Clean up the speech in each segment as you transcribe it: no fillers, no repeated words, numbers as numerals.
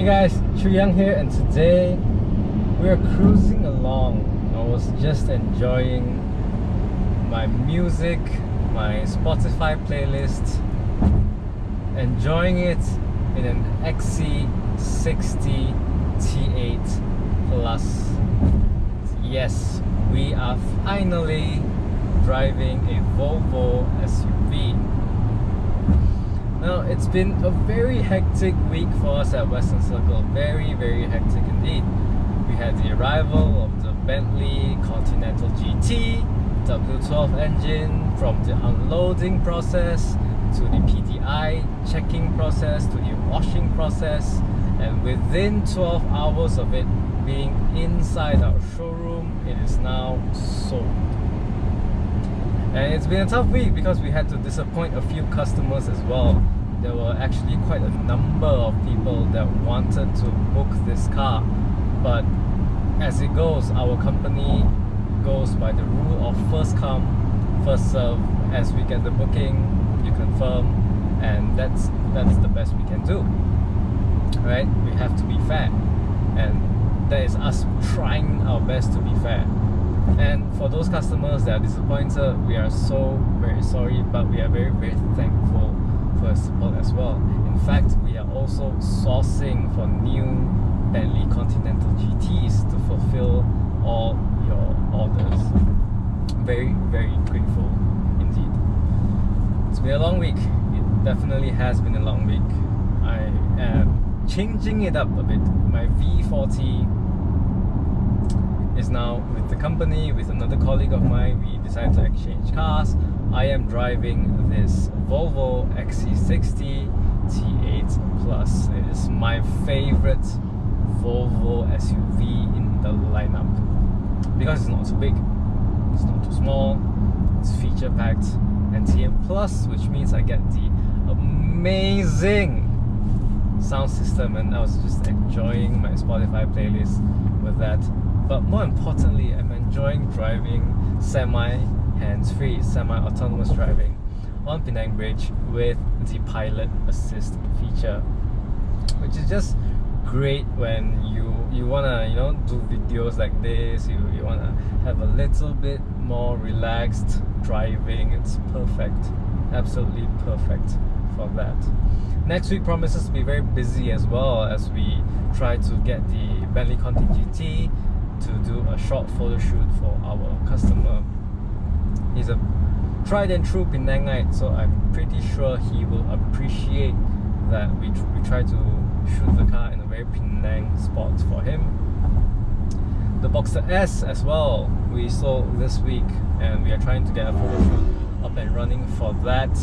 guys, Chu Yang here, and today we are cruising along. I was just enjoying my music, my Spotify playlist, enjoying it in an XC60 T8 Plus. Yes, we are finally driving a Volvo SUV. Now, it's been a very hectic week for us at Western Circle. Very, very hectic indeed. We had the arrival of the Bentley Continental GT W12 engine, from the unloading process to the PDI checking process to the washing process, and within 12 hours of it being inside our showroom, it is now sold. And it's been a tough week because we had to disappoint a few customers as well. There were actually quite a number of people that wanted to book this car, but as it goes, our company goes by the rule of first come, first serve. As we get the booking, you confirm, and that's the best we can do, right? We have to be fair, and that is us trying our best to be fair. And for those customers that are disappointed, we are so very sorry, but we are very, very thankful for your support as well. In fact, we are also sourcing for new Bentley Continental GTs to fulfill all your orders. Very, very grateful indeed. It's been a long week. It definitely has been a long week. I am changing it up a bit. My V40 is now with the company, with another colleague of mine. We decided to exchange cars. I am driving this Volvo XC60 T8 Plus. It is my favorite Volvo SUV in the lineup because it's not too big, it's not too small, it's feature packed, and T8 Plus, which means I get the amazing sound system, and I was just enjoying my Spotify playlist with that. But more importantly, I'm enjoying driving semi-hands-free, semi-autonomous driving on Penang Bridge with the pilot assist feature, which is just great when you wanna do videos like this. You wanna have a little bit more relaxed driving. It's perfect, absolutely perfect for that. Next week promises to be very busy as well, as we try to get the Bentley Conti GT to do a short photo shoot for our customer. He's a tried and true Penangite, so I'm pretty sure he will appreciate that we try to shoot the car in a very Penang spot for him. The Boxer S as well, we sold this week, and we are trying to get a photo shoot up and running for that.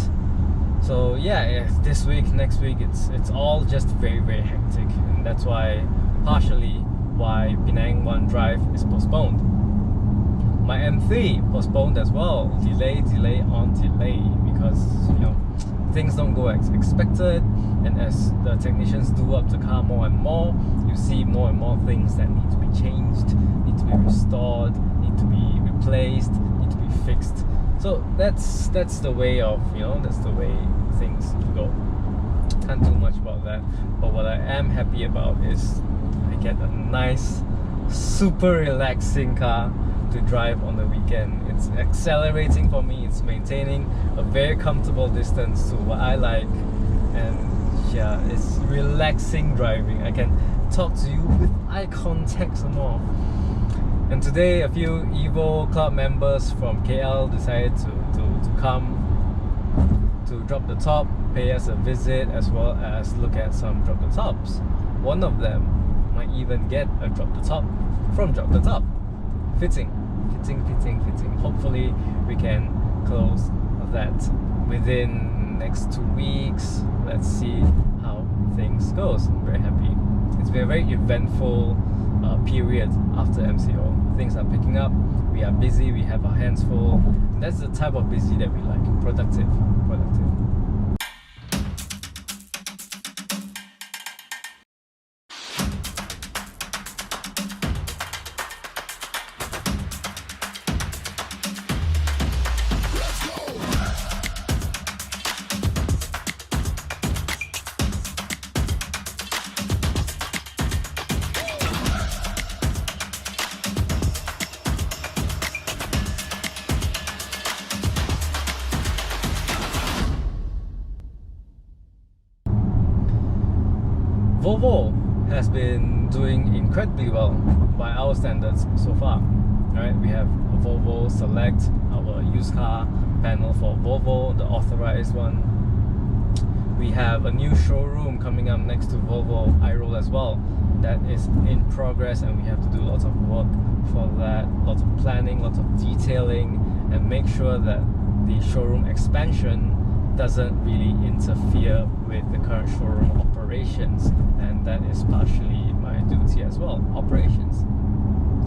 So yeah, this week, next week, it's all just very, very hectic, and that's why partially why Penang One Drive is postponed. My M3 postponed as well. Delay on delay, because things don't go as expected, and as the technicians do up the car more and more, you see more and more things that need to be changed, need to be restored, need to be replaced, need to be fixed. So that's the way of that's the way things go. Can't do much about that. But what I am happy about is I get a nice, super relaxing car to drive on the weekend. It's accelerating for me, it's maintaining a very comfortable distance to what I like, and yeah, it's relaxing driving. I can talk to you with eye contact some more. And today a few Evo Club members from KL decided to come to drop the top, pay us a visit, as well as look at some drop the tops. One of them might even get a drop the top from drop the top. Fitting. Hopefully we can close that within next 2 weeks. Let's see how things goes. I'm very happy. It's been a very eventful period after MCO. Things are picking up, we are busy, we have our hands full. That's the type of busy that we like. Productive. Volvo has been doing incredibly well by our standards so far. Right? We have a Volvo Select, our used car panel for Volvo, the authorized one. We have a new showroom coming up next to Volvo iRoll as well. That is in progress, and we have to do lots of work for that, lots of planning, lots of detailing, and make sure that the showroom expansion doesn't really interfere with the current showroom operations, and that is partially my duty as well, operations.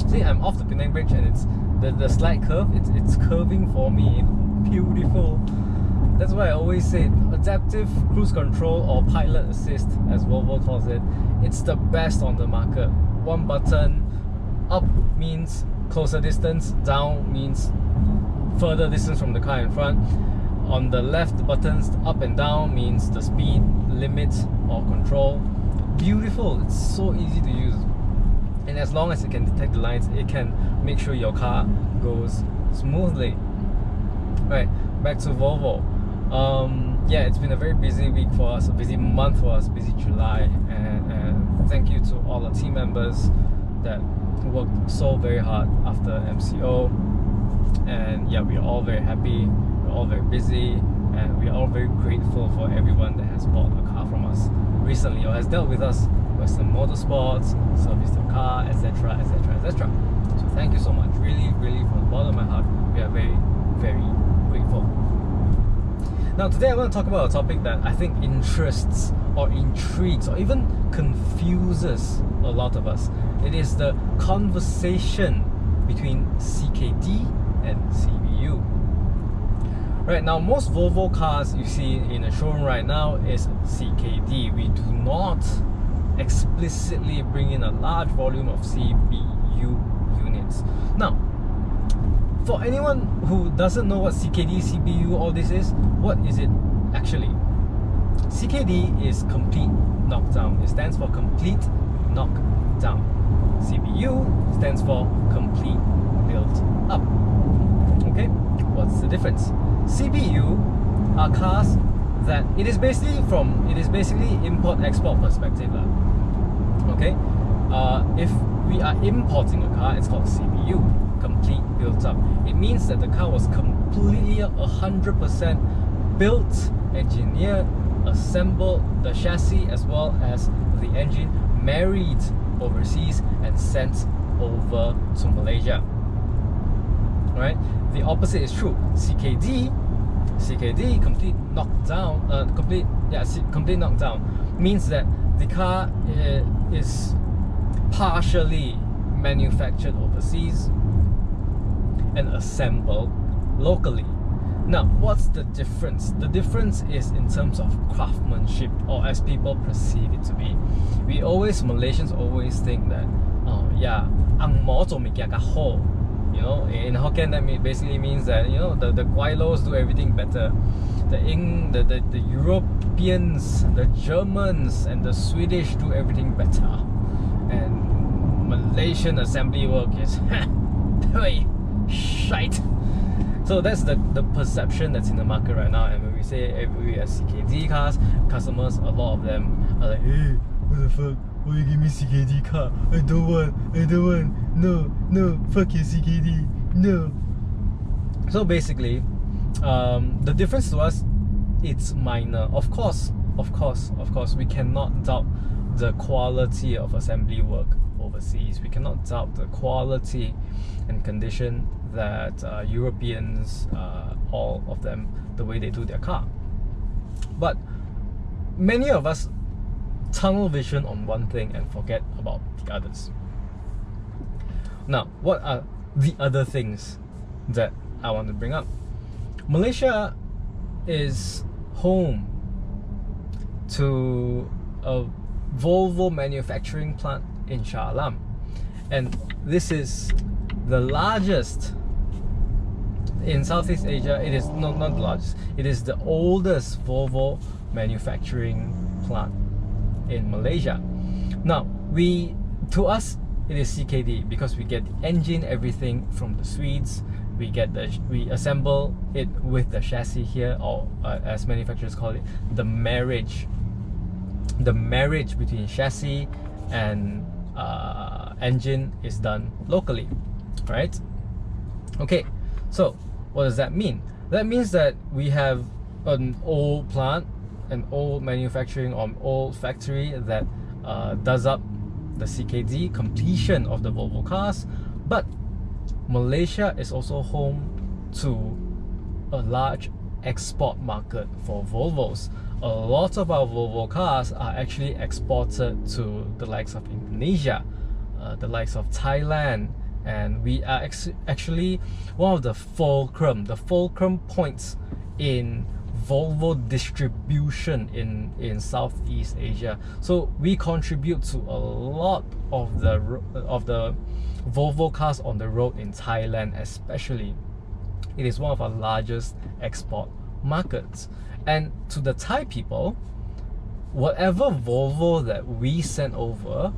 See, I'm off the Penang Bridge, and it's the slight curve, it's curving for me, beautiful. That's why I always say adaptive cruise control, or pilot assist as Volvo calls it, it's the best on the market. One button, up means closer distance, down means further distance from the car in front. On the left, the buttons up and down means the speed limit or control. Beautiful, it's so easy to use. And as long as it can detect the lines, it can make sure your car goes smoothly. Right, back to Volvo. Yeah, it's been a very busy week for us, a busy month for us, busy July, and thank you to all the team members that worked so very hard after MCO. And yeah, we are all very happy, we're all very busy, and we are all very grateful for everyone that has bought a car from us recently or has dealt with us, Western Motorsports, serviced the car, etc, etc, etc. So thank you so much, really, really from the bottom of my heart, we are very, very grateful. Now today I want to talk about a topic that I think interests or intrigues or even confuses a lot of us. It is the conversation between CKD and CBU. Right now, most Volvo cars you see in a showroom right now is CKD. We do not explicitly bring in a large volume of CBU units. Now, for anyone who doesn't know what CKD, CBU, all this is, what is it actually? CKD is complete knockdown. It stands for complete knockdown. CBU stands for complete built up. Okay, what's the difference? CBU are cars that it is basically import export perspective lah. Okay, if we are importing a car, it's called CBU, complete built up. It means that the car was completely 100% built, engineered, assembled, the chassis as well as the engine married overseas and sent over to Malaysia. Right? The opposite is true. CKD, complete knockdown, complete knockdown means that the car is partially manufactured overseas and assembled locally. Now, what's the difference? The difference is in terms of craftsmanship, or as people perceive it to be. Malaysians always think that, oh yeah, ang mo做物件較好. You know, in Hokkien that basically means that, you know, the Guailos do everything better. The Europeans, the Germans and the Swedish do everything better. And Malaysian assembly work is shite. So that's the perception that's in the market right now. And when we say we as CKD cars, customers, a lot of them are like, hey, what the fuck? Why you give me CKD car? I don't want. No, fuck you CKD, no. So basically, the difference to us, it's minor. Of course, we cannot doubt the quality of assembly work overseas. We cannot doubt the quality and condition that Europeans, all of them, the way they do their car. But many of us tunnel vision on one thing and forget about the others. Now, what are the other things that I want to bring up? Malaysia is home to a Volvo manufacturing plant in Shah Alam, and this is the largest in Southeast Asia. It is not the largest, it is the oldest Volvo manufacturing plant in Malaysia. Now, to us it is CKD because we get the engine, everything from the Swedes. We assemble it with the chassis here, or as manufacturers call it, the marriage the marriage between chassis and engine is done locally, right? Okay, so what does that mean? That means that we have an old plant, an old manufacturing or old factory that does up the CKD, completion of the Volvo cars, but Malaysia is also home to a large export market for Volvos. A lot of our Volvo cars are actually exported to the likes of Indonesia, the likes of Thailand, and we are actually one of the fulcrum points in Volvo distribution in Southeast Asia. So we contribute to a lot of the Volvo cars on the road in Thailand especially. It is one of our largest export markets. And to the Thai people, whatever Volvo that we send over,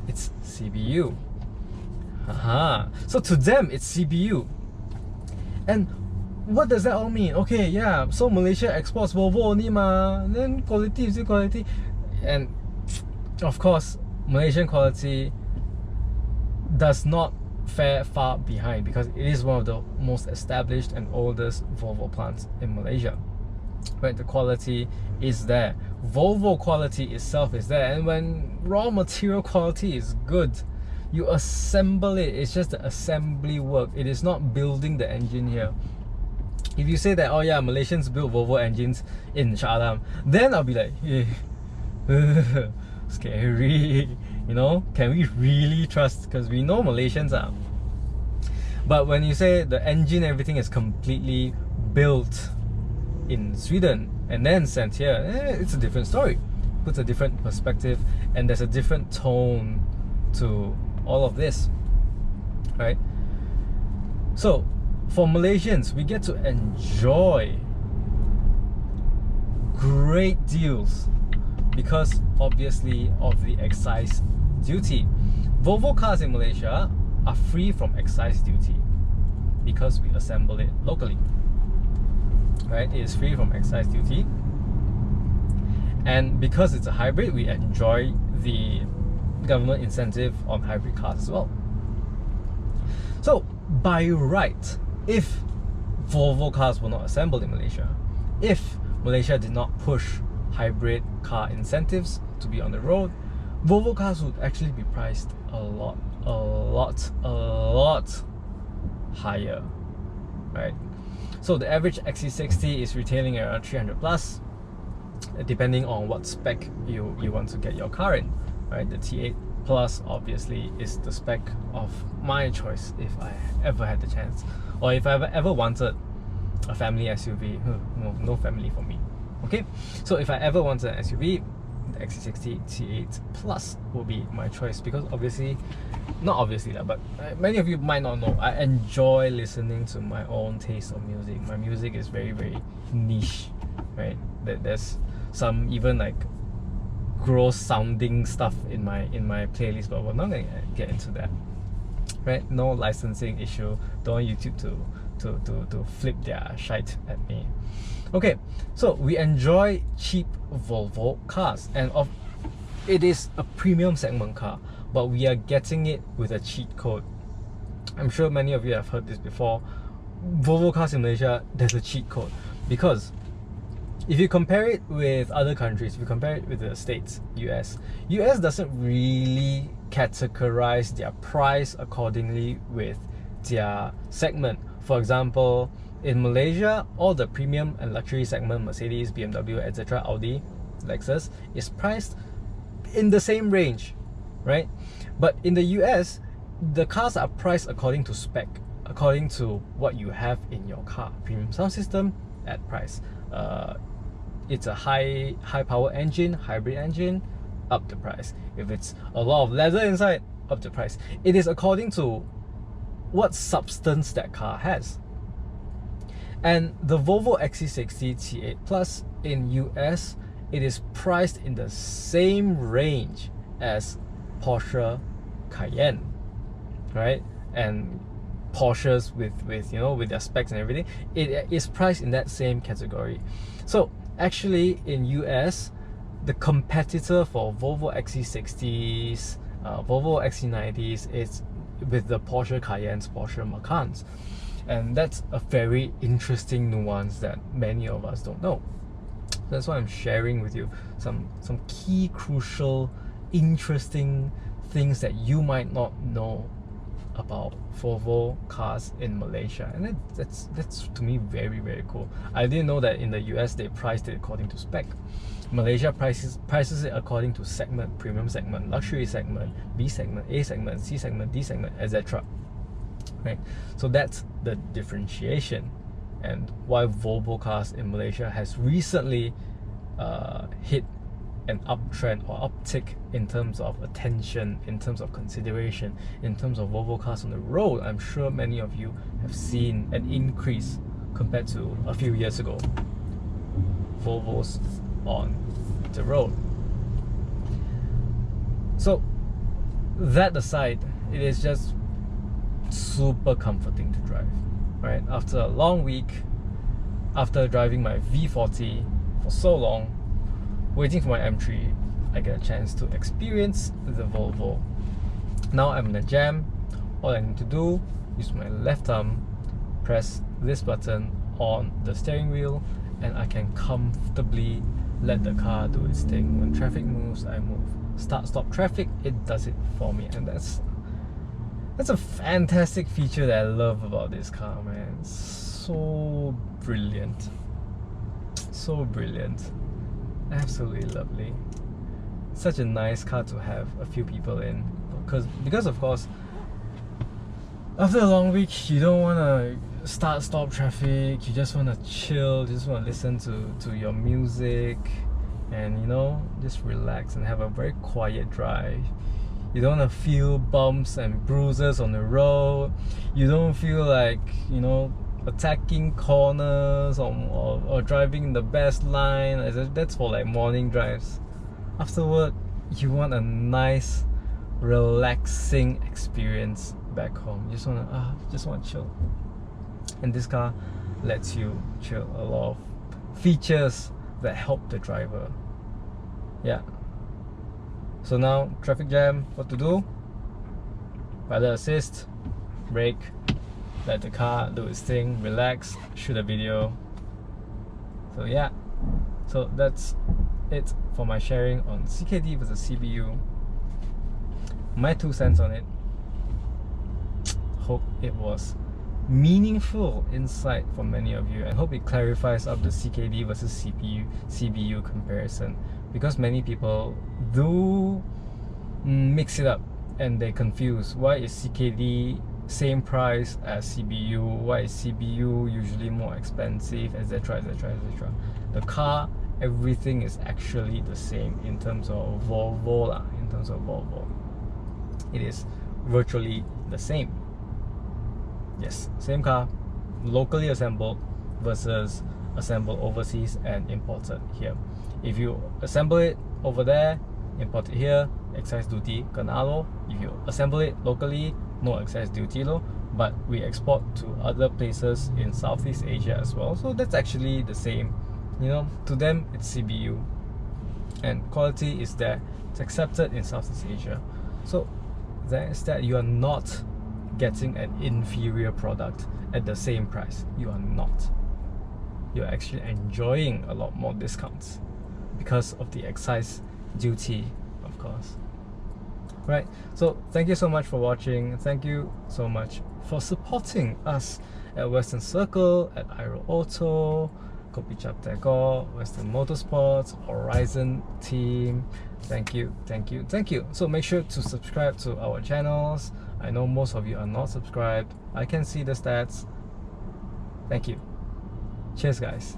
it's CBU. So to them, it's CBU. And what does that all mean? Okay, yeah, so Malaysia exports Volvo only ma, then quality is quality. And of course, Malaysian quality does not fare far behind because it is one of the most established and oldest Volvo plants in Malaysia. Right, the quality is there. Volvo quality itself is there, and when raw material quality is good, you assemble it. It's just the assembly work. It is not building the engine here. If you say that, oh yeah, Malaysians build Volvo engines in Shah Alam, then I'll be like, scary. You know, can we really trust? Because we know Malaysians are. But when you say the engine, everything is completely built in Sweden and then sent here, it's a different story. Puts a different perspective, and there's a different tone to all of this, right? So for Malaysians, we get to enjoy great deals because obviously of the excise duty. Volvo cars in Malaysia are free from excise duty because we assemble it locally, right? It is free from excise duty, and because it's a hybrid, we enjoy the government incentive on hybrid cars as well. So by right, if Volvo cars were not assembled in Malaysia, if Malaysia did not push hybrid car incentives to be on the road, Volvo cars would actually be priced a lot higher, right? So the average XC60 is retailing around 300 plus, depending on what spec you want to get your car in, right? The T8 Plus obviously is the spec of my choice if I ever had the chance, or if I ever wanted a family SUV. No family for me. Okay, so if I ever wanted an SUV, the XC60 T8 Plus will be my choice, because obviously, not obviously but many of you might not know, I enjoy listening to my own taste of music. My music is very, very niche, right? There's some even like gross sounding stuff in my playlist, but we're not going to get into that, right? No licensing issue. Don't want YouTube to flip their shite at me. Okay, so we enjoy cheap Volvo cars, and it is a premium segment car, but we are getting it with a cheat code. I'm sure many of you have heard this before. Volvo cars in Malaysia, there's a cheat code, because if you compare it with other countries, if you compare it with the States, US doesn't really categorize their price accordingly with their segment. For example, in Malaysia, all the premium and luxury segment, Mercedes, BMW, etc., Audi, Lexus, is priced in the same range, right? But in the US, the cars are priced according to spec, according to what you have in your car. Premium sound system, at price. It's a high power engine, hybrid engine, up the price. If it's a lot of leather inside, up the price. It is according to what substance that car has. And the Volvo XC60 T8 Plus in US, it is priced in the same range as Porsche Cayenne, right? And Porsches with their specs and everything, it is priced in that same category. So actually in US, the competitor for Volvo XC60s, Volvo XC90s is with the Porsche Cayennes, Porsche Macans. And that's a very interesting nuance that many of us don't know. That's why I'm sharing with you some key, crucial, interesting things that you might not know about Volvo cars in Malaysia. And that's to me very, very cool. I didn't know that in the US they priced it according to spec. Malaysia prices it according to segment: premium segment, luxury segment, B segment, A segment, C segment, D segment, etc. Right? So that's the differentiation, and why Volvo cars in Malaysia has recently hit an uptrend or uptick in terms of attention, in terms of consideration, in terms of Volvo cars on the road. I'm sure many of you have seen an increase compared to a few years ago. Volvos on the road. So that aside, it is just super comforting to drive, right? After a long week, after driving my V40 for so long, waiting for my M3, I get a chance to experience the Volvo. Now I'm in a jam. All I need to do is my left thumb, press this button on the steering wheel, and I can comfortably let the car do its thing. When traffic moves, I move. Start, stop traffic, it does it for me. And that's a fantastic feature that I love about this car, man. It's so brilliant. So brilliant. Absolutely lovely. Such a nice car to have a few people in, because of course, after a long week, you don't want to start, stop traffic. You just want to chill, just want to listen to your music, and you know, just relax and have a very quiet drive. You don't want to feel bumps and bruises on the road. You don't feel like, you know, attacking corners or driving in the best line. That's for like morning drives. After work, you want a nice, relaxing experience back home. You just want to chill. And this car lets you chill. A lot of features that help the driver. Yeah. So now, traffic jam, what to do? Rider assist, brake, let the car do its thing, relax, shoot a video. So yeah, so that's it for my sharing on CKD versus CBU. My 2 cents on it. Hope it was meaningful insight for many of you, and hope it clarifies up the CKD versus CBU comparison, because many people do mix it up and they confuse. Why is CKD same price as CBU? Why is CBU usually more expensive, etc, etc, etc. The car, everything is actually the same in terms of Volvo. In terms of Volvo, it is virtually the same. Yes, same car, locally assembled versus assembled overseas and imported here. If you assemble it over there, import it here, excise duty kena lo. If you assemble it locally, no excise duty lo. But we export to other places in Southeast Asia as well, so that's actually the same. You know, to them it's CBU, and quality is there. It's accepted in Southeast Asia. So that is that you are not getting an inferior product at the same price. You are not. You're actually enjoying a lot more discounts because of the excise duty, of course. Right, so thank you so much for watching. Thank you so much for supporting us at Western Circle, at Aero Auto, Kopicap Tagore, Western Motorsports, Horizon Team. Thank you, thank you, thank you. So make sure to subscribe to our channels. I know most of you are not subscribed. I can see the stats. Thank you. Cheers, guys.